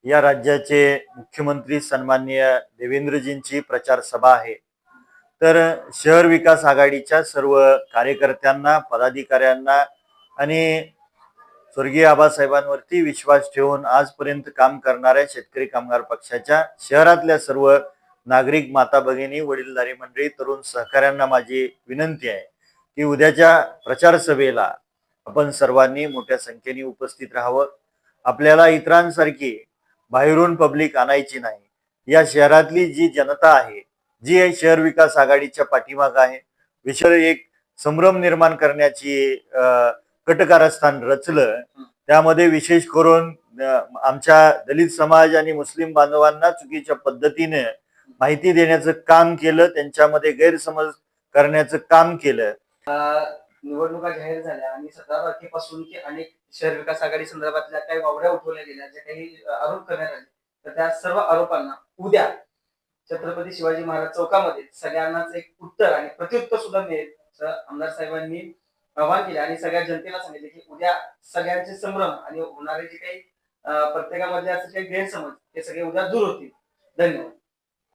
या राज्याचे मुख्यमंत्री सन्माननीय देवेंद्रजींची प्रचार सभा आहे। तर शहर विकास आघाडीच्या सर्व कार्यकर्त्यांना, पदाधिकाऱ्यांना आणि स्वर्गीय आबासाहेबांवरती विश्वास ठेवून आजपर्यंत काम करणाऱ्या शेतकरी कामगार पक्षाच्या शहरातल्या सर्व नागरिक, माता भगिनी, वडीलधारी मंडळी, तरुण सहकाऱ्यांना माझी विनंती आहे की उद्याच्या प्रचार सभेला आपण सर्वांनी मोठ्या संख्येने उपस्थित राहावं। आपल्याला इतरांसारखी बाहेरून पब्लिक आणायची नाही। या शहरातली जी जनता आहे, जी शहर विकास आघाडीच्या पाठीमागे आहे, विशाल एक संभ्रम निर्माण करण्याची कटकारस्थान रचलं। त्यामध्ये विशेष करून आमच्या दलित समाज आणि मुस्लिम बांधवांना चुकीच्या पद्धतीने माहिती देण्याचं काम केलं, त्यांच्यामध्ये गैरसमज करण्याचं काम केलं। निवडणुका जाहीर झाल्या आणि 17 तारखेपासून की अनेक शहर विकास आघाडी संदर्भातल्या काही वावड्या उठवल्या गेल्या, जे काही आरोप करण्यात आले, तर त्या सर्व आरोपांना उद्या छत्रपती शिवाजी महाराज चौकामध्ये सगळ्यांनाच एक उत्तर आणि प्रत्युत्तर सुद्धा मिळेल असं आमदार साहेबांनी आवाहन केले आणि सगळ्या जनतेला सांगितले की उद्या सगळ्यांचे संभ्रम आणि होणारे जे काही प्रत्येकामधले असे काही गैरसमज हे सगळे उद्या दूर होतील। धन्यवाद।